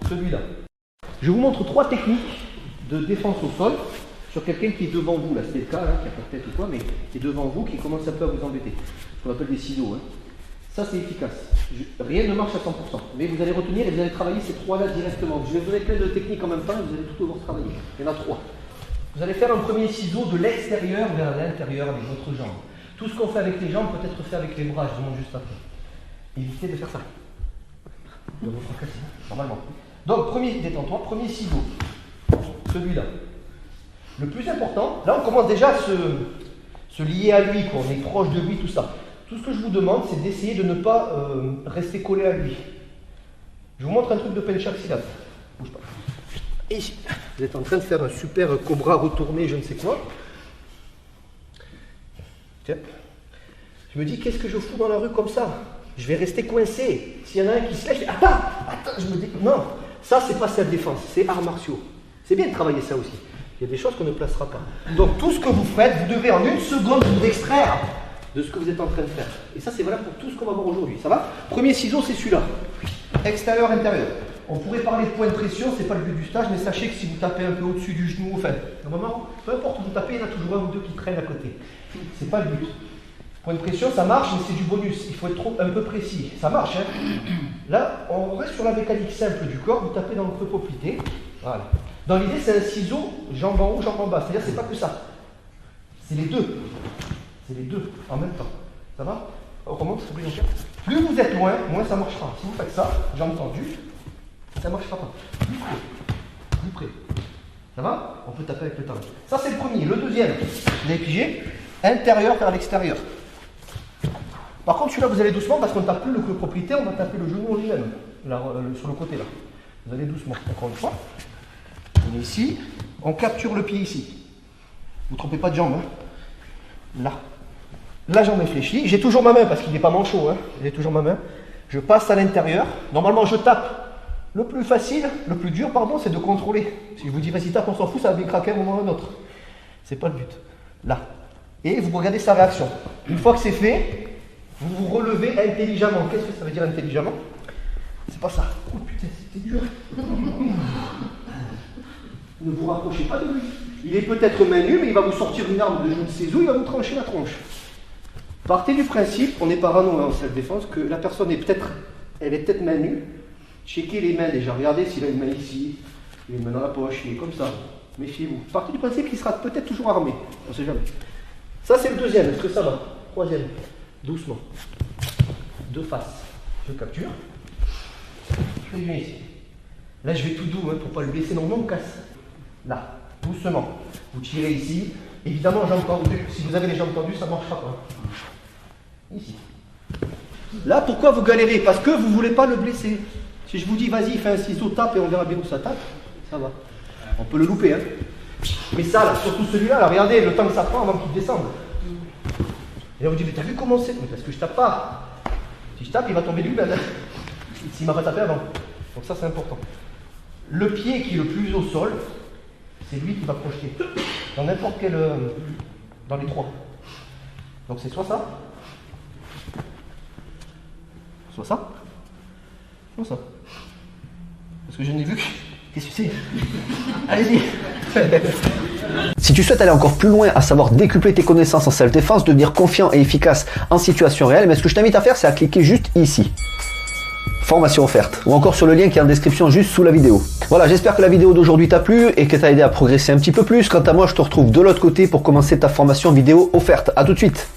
celui-là. Je vous montre 3 techniques de défense au sol sur quelqu'un qui est devant vous. Là, c'est le cas, hein, qui n'a pas de tête ou quoi, mais qui est devant vous, qui commence un peu à vous embêter. Ce qu'on appelle des ciseaux. Hein. Ça, c'est efficace. Rien ne marche à 100%. Mais vous allez retenir et vous allez travailler ces 3-là directement. Je vais vous donner plein de techniques en même temps et vous allez tout devoir travailler. Il y en a 3. Vous allez faire un premier ciseau de l'extérieur vers l'intérieur avec votre jambe. Tout ce qu'on fait avec les jambes peut être fait avec les bras, je vous montre juste après. Évitez de faire ça. De vous fracasser, normalement. Donc, premier, détends-toi, premier ciseau. Celui-là. Le plus important, là on commence déjà à se lier à lui, quoi. On est proche de lui, tout ça. Tout ce que je vous demande, c'est d'essayer de ne pas rester collé à lui. Je vous montre un truc de penchaxilat. Bouge pas. Et vous êtes en train de faire un super cobra retourné, je ne sais quoi. Tiens. Je me dis, qu'est-ce que je fous dans la rue comme ça? Je vais rester coincé. S'il y en a un qui se lève, je dis, attends, je me dis, non, ça c'est pas self-défense, c'est arts martiaux. C'est bien de travailler ça aussi. Il y a des choses qu'on ne placera pas. Donc tout ce que vous faites, vous devez en une seconde vous extraire de ce que vous êtes en train de faire. Et ça c'est valable pour tout ce qu'on va voir aujourd'hui. Ça va? Premier ciseau, c'est celui-là. Extérieur, intérieur. On pourrait parler de point de pression, c'est pas le but du stage, mais sachez que si vous tapez un peu au-dessus du genou, enfin, normalement, peu importe où vous tapez, il y en a toujours un ou deux qui traînent à côté. C'est pas le but. Point de pression, ça marche, mais c'est du bonus. Il faut être un peu précis. Ça marche, hein. Là, on reste sur la mécanique simple du corps. Vous tapez dans le creux poplité. Voilà. Dans l'idée, c'est un ciseau, jambe en haut, jambe en bas. C'est-à-dire, c'est pas que ça. C'est les deux. C'est les deux en même temps. Ça va? On remonte, s'il vous plaît. Plus vous êtes loin, moins ça marchera. Si vous faites ça, jambe tendue, ça ne marchera pas. Plus près. Plus près. Ça va? On peut taper avec le talon. Ça, c'est le premier. Le deuxième, vous avez pigé, intérieur vers l'extérieur. Par contre, celui-là, vous allez doucement parce qu'on ne tape plus le creux propriétaire, on va taper le genou en lui-même, sur le côté là. Vous allez doucement, encore une fois. On est ici, on capture le pied ici. Vous ne trompez pas de jambe. Hein. Là. La jambe est fléchie. J'ai toujours ma main parce qu'il n'est pas manchot. Hein. J'ai toujours ma main. Je passe à l'intérieur. Normalement, je tape. Le plus facile, le plus dur, pardon, c'est de contrôler. Si je vous dis vas-y tape, on s'en fout, ça va bien craquer à un moment ou à un autre. C'est pas le but. Là. Et vous regardez sa réaction. Une fois que c'est fait, vous vous relevez intelligemment. Qu'est-ce que ça veut dire intelligemment? C'est pas ça. Oh putain, c'était dur. Ne vous rapprochez pas de lui. Il est peut-être main nue, mais il va vous sortir une arme de je ne sais où, il va vous trancher la tronche. Partez du principe, on est parano en self-défense, que la personne est peut-être, elle est peut-être main nue. Checkez les mains déjà. Regardez s'il a une main ici, il a une main dans la poche, il est comme ça. Méfiez-vous. Partez du principe qu'il sera peut-être toujours armé. On ne sait jamais. Ça, c'est le deuxième. Est-ce que ça va? Troisième. Doucement. De face. Je capture. Je viens ici. Là, je vais tout doux hein, pour ne pas le blesser. Non, on casse. Là. Doucement. Vous tirez ici. Évidemment, jambes tendues. Si vous avez les jambes tendues, ça ne marchera pas. Ici. Là, pourquoi vous galérez? Parce que vous ne voulez pas le blesser. Si je vous dis, vas-y, fais un ciseau, tape et on verra bien où ça tape, ça va. On peut le louper. Hein. Mais ça, là, surtout celui-là, là, regardez le temps que ça prend avant qu'il descende. Et là, vous dites, mais t'as vu comment c'est? Mais parce que je tape pas. Si je tape, il va tomber de lui-même. S'il m'a pas tapé avant. Donc ça, c'est important. Le pied qui est le plus au sol, c'est lui qui va projeter. Dans n'importe quel... dans les trois. Donc c'est soit ça, soit ça, soit ça. Parce que je n'ai vu que... Qu'est-ce que c'est? Allez-y. Si tu souhaites aller encore plus loin, à savoir décupler tes connaissances en self-défense, devenir confiant et efficace en situation réelle, mais ce que je t'invite à faire, c'est à cliquer juste ici. Formation offerte. Ou encore sur le lien qui est en description juste sous la vidéo. Voilà, j'espère que la vidéo d'aujourd'hui t'a plu et que t'a aidé à progresser un petit peu plus. Quant à moi, je te retrouve de l'autre côté pour commencer ta formation vidéo offerte. À tout de suite.